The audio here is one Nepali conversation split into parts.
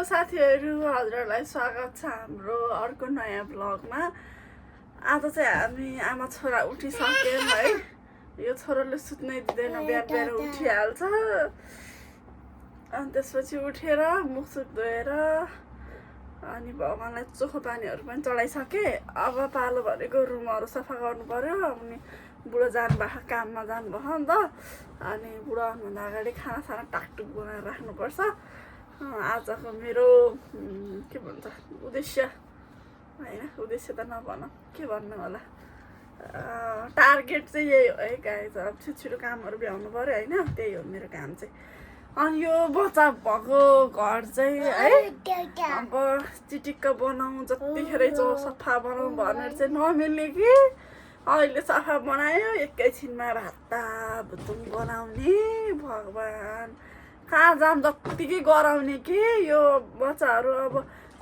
साथीहरू, हजुरहरूलाई स्वागत छ हाम्रो अर्को नयाँ भ्लगमा। आज चाहिँ हामी आमा छोरा उठिसक्यौँ है। यो छोराले सुत्नै दिँदैन, बिहान बिहान उठिहाल्छ। अनि त्यसपछि उठेर मुखसुख धोएर अनि भगवानलाई चोखो पानीहरू पनि चढाइसकेँ। अब पालो भनेको रुमहरू सफा गर्नु पर्यो। अनि बुढो जानुभएको काममा जानुभयो नि त। अनि बुढो आउनुभन्दा अगाडि खानासाना टाकटुक बनाएर राख्नुपर्छ। आजको मेरो के भन्छ उद्देश्य होइन, उद्देश्य त नभनौँ, के भन्नु होला, टार्गेट चाहिँ यही हो है गाइज। अब छिटो कामहरू भ्याउनु पर्यो होइन, त्यही हो मेरो काम चाहिँ। अनि यो बच्चा भएको घर चाहिँ है अब चिटिक्क बनाउँ, जतिखेर सफा बनाउँ भनेर चाहिँ नमिल्ने कि अहिले सफा बनायो एकैछिनमा भात्ताभुतुङ बनाउने। भगवान् कहाँ जाम जत्तिकै गराउने कि यो बच्चाहरू अब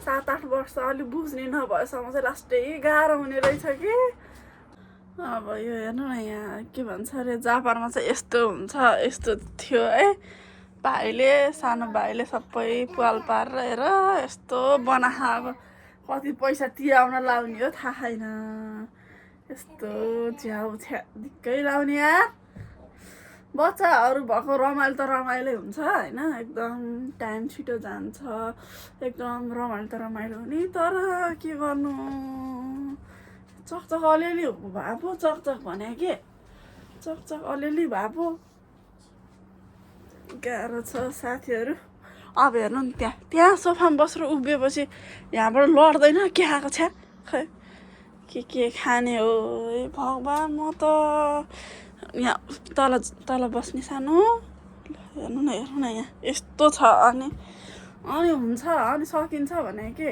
7-8 वर्ष अलिक बुझ्ने नभएसम्म चाहिँ लास्टै गाह्रो हुने रहेछ कि। अब यो हेर्नु न, यहाँ के भन्छ अरे जापानमा चाहिँ यस्तो हुन्छ, यस्तो थियो है। भाइले, सानो भाइले सबै पाल पारेर हेर यस्तो बनाहा। अब कति पैसा तिराउन लाउने हो थाहा छैन। यस्तो छ्याउ छ्या दिक्कै लाउने यार। बच्चाहरू भएको रमाइलो त रमाइलो हुन्छ होइन, एकदम टाइम छिटो जान्छ, एकदम रमाइलो त रमाइलो हुने। तर के गर्नु, चकचक अलिअलि भए पो, चकचक भने के चकचक अलिअलि भए पो गाह्रो छ साथीहरू। अब हेर्नु नि, त्यहाँ सोफामा बसेर उभिएपछि यहाँबाट लड्दैन के आएको छ्या। खै के खाने हो भगवान्। म त यहाँ तल बस्ने सानो हेर्नु न यहाँ यस्तो छ। अनि हुन्छ, अनि सकिन्छ भने के।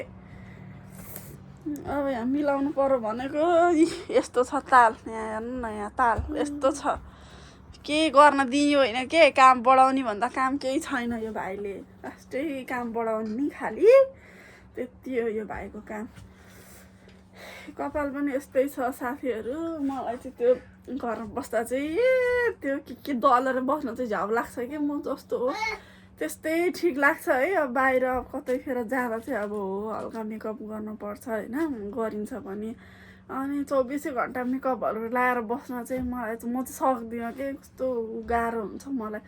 अब यहाँ मिलाउनु पर्यो भनेको यस्तो छ ताल। यहाँ हेर्नु न, यहाँ ताल यस्तो छ। के गर्न दियो होइन के, काम बढाउने भन्दा काम केही छैन यो भाइले। लास्टै काम बढाउने नि खालि, त्यति हो यो भाइको काम। कपाल पनि यस्तै छ साथीहरू। मलाई चाहिँ त्यो घरमा बस्दा चाहिँ त्यो के दलेर बस्न चाहिँ झ्याउ लाग्छ कि, म जस्तो हो त्यस्तै ठिक लाग्छ है। अब बाहिर कतैखेर जाँदा चाहिँ अब हल्का मेकअप गर्नुपर्छ होइन, गरिन्छ भने। अनि 24 घन्टा मेकअपहरू लाएर बस्न चाहिँ मलाई चाहिँ, म चाहिँ सक्दिनँ कि, कस्तो गाह्रो हुन्छ मलाई।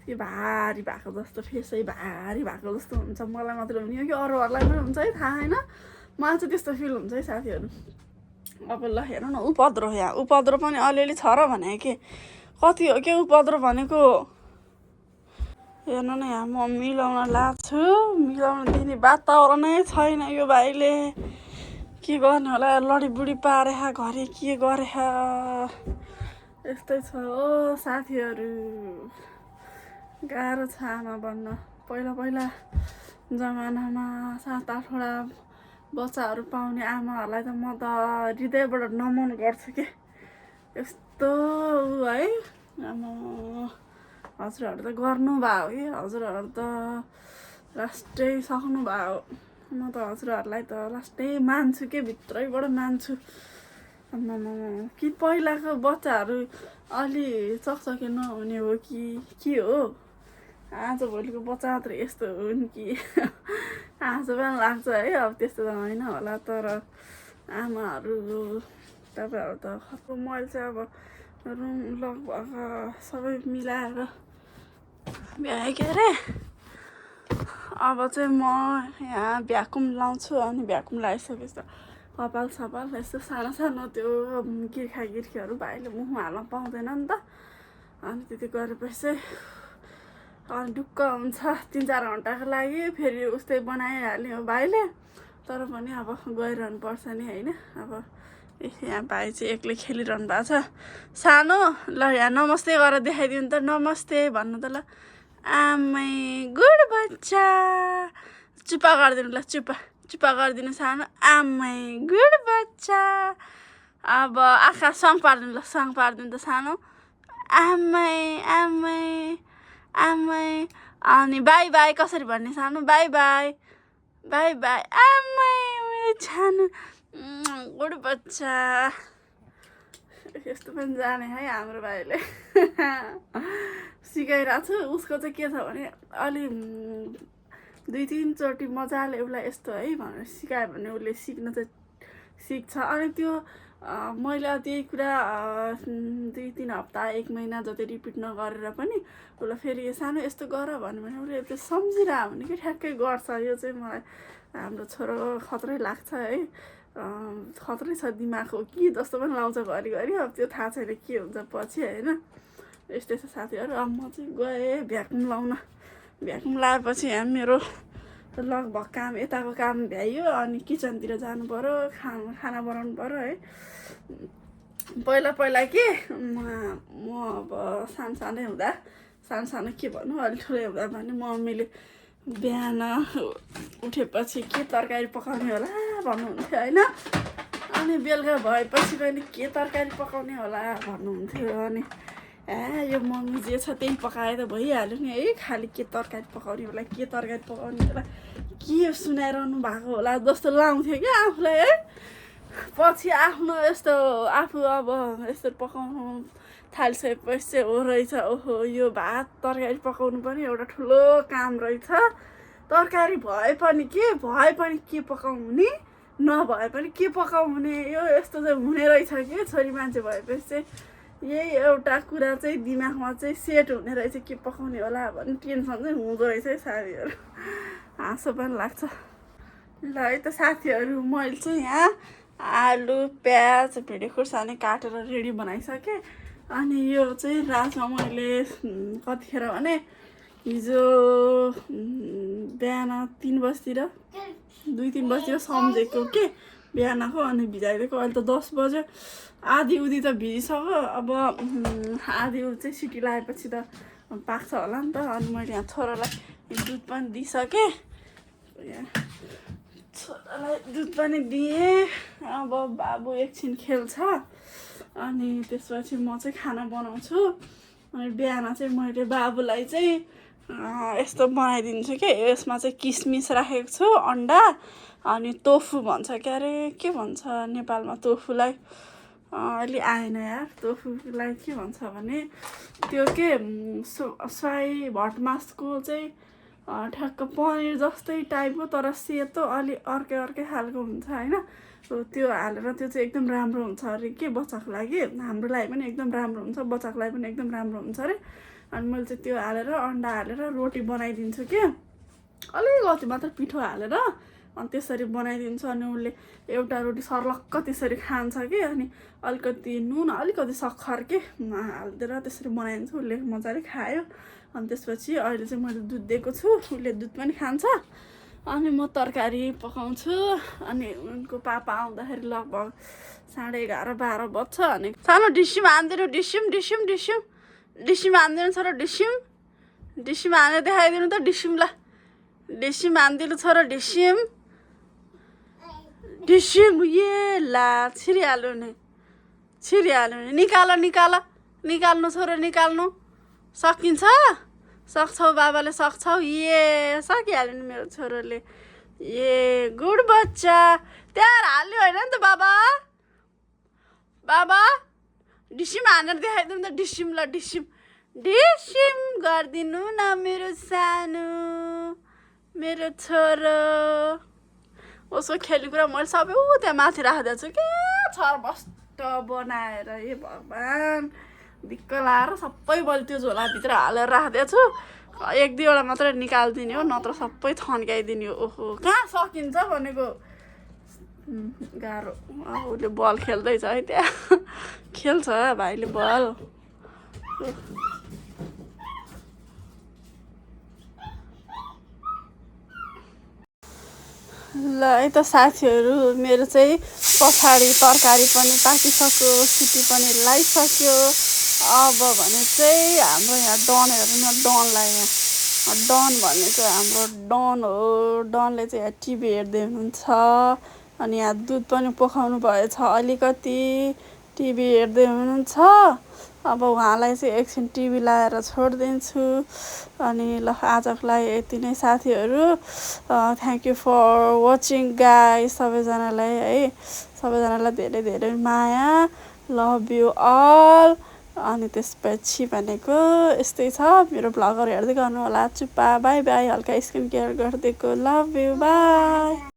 कि भारी भएको जस्तो, फेसै भारी भएको जस्तो हुन्छ। मलाई मात्रै हुने हो कि अरूहरूलाई पनि हुन्छ है थाहा होइन, मलाई चाहिँ त्यस्तो फिल हुन्छ है साथीहरू। अब ल हेर्नु न, उपद्रो, यहाँ उपद्रो पनि अलिअलि छ र भने के, कति हो के उपद्रो भनेको। हेर्नु न, यहाँ म मिलाउन लाग्छु, मिलाउन दिने वातावरणै छैन यो भाइले। के गर्ने होला, लडीबुडी पारे घरि के गरे। यस्तै छ हो साथीहरू, गाह्रो छ आमा बन्न। पहिला जमानामा 7-8वटा बच्चाहरू पाउने आमाहरूलाई त म त हृदयबाट नमन गर्छु कि। यस्तो है, आमा हजुरहरू त गर्नुभयो कि, हजुरहरू त लास्टै सक्नु भयो। म त हजुरहरूलाई त लास्टै मान्छु के, भित्रैबाट मान्छु। कि पहिलाको बच्चाहरू अलि चकचके नहुने हो कि के हो, आजभोलिको बच्चा मात्र यस्तो हुन् कि आँसु पनि लाग्छ है। अब त्यस्तो त होइन होला, तर आमाहरू तपाईँहरू त खतरो। मैले चाहिँ अब रुम लगभग सबै मिलाएर भ्याएँ के अरे। अब चाहिँ म यहाँ भ्याकुम लाउँछु। अनि भ्याकुम लगाइसकेपछि त कपाल सपाल यस्तो सानो सानो त्यो गिर्खागिर्खीहरू भाइले मुखमा हाल्न पाउँदैन नि त। अनि त्यति गरेपछि अनि ढुक्क हुन्छ। 3-4 घन्टाको लागि फेरि उस्तै बनाइहाल्ने हो भाइले। तर पनि अब गइरहनु पर्छ नि होइन। अब यहाँ भाइ चाहिँ एक्लै खेलिरहनु भएको छ सानो। ल यहाँ नमस्ते गरेर देखाइदिनु त, नमस्ते भन्नु त ल। आमै गुड बच्चा, चुप्पा गरिदिनु ल, चुप्पा गरिदिनु सानो। आमै गुड बच्चा। अब आँखा सङ पारिदिनु ल, सङ पारिदिनु त सानो। आमै। अनि बाई बाई कसरी भन्ने सानो, बाई बाई आमै मेरो सानो गुड बच्चा। यस्तो पनि जाने है हाम्रो भाइले। सिकाइरहेको छु। उसको चाहिँ के छ भने अलि 2-3 चोटि मजाले उसलाई यस्तो है भनेर सिकायो भने उसले सिक्न चाहिँ सिक्छ। अनि त्यो मैले त्यही कुरा 2-3 हप्ता 1 महिना जति रिपिट नगरेर पनि उसलाई फेरि सानो यस्तो गर भन्यो भने उसले त्यो सम्झिरह्यो भने कि ठ्याक्कै गर्छ। यो चाहिँ मलाई हाम्रो छोरो खत्रै लाग्छ है। खत्रै छ दिमागको कि जस्तो पनि लाउँछ घरिघरि। अब त्यो थाहा छैन के हुन्छ पछि होइन। यस्तै छ साथीहरू। अब म चाहिँ गएँ भ्याकुम लाउन। भ्याकुम लगाएपछि मेरो लगभग काम यताको काम भ्याइयो। अनि किचनतिर जानु पऱ्यो, खाना बनाउनु पऱ्यो है। पहिला के म अब सानो हुँदा सानो के भन्नु अलि ठुलै हुँदा भने मम्मीले बिहान उठेपछि के तरकारी पकाउने होला भन्नुहुन्थ्यो होइन। अनि बेलुका भएपछि पनि के तरकारी पकाउने होला भन्नुहुन्थ्यो। अनि यो मम्मी जे छ त्यही पकाए त भइहाल्यो नि है। खालि के तरकारी पकाउने होला के तरकारी पकाउने होला के सुनाइरहनु भएको होला जस्तो लाउँथ्यो क्या आफूलाई है। पछि आफ्नो यस्तो आफू अब यस्तो पकाउनु थालिसकेपछि चाहिँ हो रहेछ ओहो यो भात तरकारी पकाउनु पनि एउटा ठुलो काम रहेछ। तरकारी भए पनि के पकाउने नभए पनि के पकाउने यो यस्तो चाहिँ हुने रहेछ कि छोरी मान्छे भएपछि चाहिँ यही एउटा कुरा चाहिँ दिमागमा चाहिँ सेट हुने रहेछ के पकाउने होला भन्ने टेन्सन चाहिँ हुँदो रहेछ है साथीहरू। हाँसो पनि लाग्छ। ल है त साथीहरू मैले चाहिँ यहाँ आलु प्याज भिन्डी खुर्सानी काटेर रेडी बनाइसकेँ। अनि यो चाहिँ राजमा मैले कतिखेर भने हिजो बिहान 3 बजीतिर 2-3 बजीतिर सम्झेको के बिहानको। अनि भिजाइदिएको अहिले त 10 बज्यो। आधी उधी त भिजिसक्यो। अब आधी उधी चाहिँ सिटी लगाएपछि त पाक्छ होला नि त। अनि मैले यहाँ छोरालाई दुध पनि दिइसकेँ। छोरालाई दुध पनि दिएँ। अब बाबु एकछिन खेल्छ। अनि त्यसपछि म चाहिँ खाना बनाउँछु। अनि बिहान चाहिँ मैले बाबुलाई चाहिँ यस्तो बनाइदिन्छु कि यसमा चाहिँ किसमिस राखेको छु, अन्डा अनि तोफु भन्छ के अरे के भन्छ नेपालमा तोफुलाई अलि आएन यार। तोफुलाई के भन्छ भने त्यो के सोया भटमासको चाहिँ ठ्याक्क पनिर जस्तै टाइपको तर सेतो अलि अर्कै खालको हुन्छ होइन। त्यो हालेर त्यो चाहिँ एकदम राम्रो हुन्छ अरे के बच्चाको लागि। हाम्रो लागि पनि एकदम राम्रो हुन्छ, बच्चाको लागि पनि एकदम राम्रो हुन्छ अरे। अनि मैले चाहिँ त्यो हालेर अन्डा हालेर रोटी बनाइदिन्छु कि अलिकति मात्र पिठो हालेर अनि त्यसरी बनाइदिन्छु। अनि उसले एउटा रोटी सर्लक्क त्यसरी खान्छ कि। अनि अलिकति नुन अलिकति सक्खर के हालिदिएर त्यसरी बनाइदिन्छु। उसले मजाले खायो। अनि त्यसपछि अहिले चाहिँ मैले दुध दिएको छु, उसले दुध पनि खान्छ। अनि म तरकारी पकाउँछु। अनि उनको पापा आउँदाखेरि लगभग 11:30-12 बज्छ। अनि सानो डिसिम हानिदिनु डिसिम हानिदिनु छोरा डिसिम हानेर देखाइदिनु त डिसिम ल डिसिम हानिदिनु छोरा डिसिम ए ला छिरिहाल्यो नि निकाल्नु छोरो निकाल्नु सक्छौ बाबाले सक्छौ। सकिहाल्यो नि मेरो छोरोले। गुड बच्चा त्यहाँ हाल्यो होइन नि त बाबा डिसिम हानेर देखाइदिउँ त डिसिम ल डिसिम गरिदिनु न मेरो सानो मेरो छोरो। उसको खेल्ने मैले सबै त्यहाँ माथि राखिदिएको छु के छरबस्ट बनाएर हे भगवान् दिक्क लाएर सबै मैले त्यो झोलाभित्र हालेर राखिदिएको छु। 1-2वटा मात्रै निकालिदिने हो नत्र सबै थन्काइदिने हो। ओहो कहाँ सकिन्छ भनेको गाह्रो। उसले बल खेल्दैछ है त्यहाँ खेल्छ भाइले बल। ल है त साथीहरू मेरो चाहिँ पछाडि तरकारी पनि पाकिसक्यो, सिटी पनि लगाइसक्यो। अब भने चाहिँ हाम्रो यहाँ डन हेर्नु न डनलाई यहाँ डन भन्ने चाहिँ हाम्रो डन हो। डनले चाहिँ यहाँ टिभी हेर्दै हुनुहुन्छ। अनि यहाँ दुध पनि पोखाउनु भएछ अलिकति टिभी हेर्दै हुनुहुन्छ। अब उहाँलाई चाहिँ एकछिन टिभी लगाएर छोडिदिन्छु। अनि ल आजको लागि यति नै साथीहरू। Thank you for watching guys सबैजनालाई है। सबैजनालाई धेरै धेरै माया। Love you all. अनि त्यसपछि भनेको यस्तै छ मेरो भ्लगहरू हेर्दै गर्नु होला चुप्पा बाई बाई हल्का स्किन केयर गरिदिएको लभ यु बाई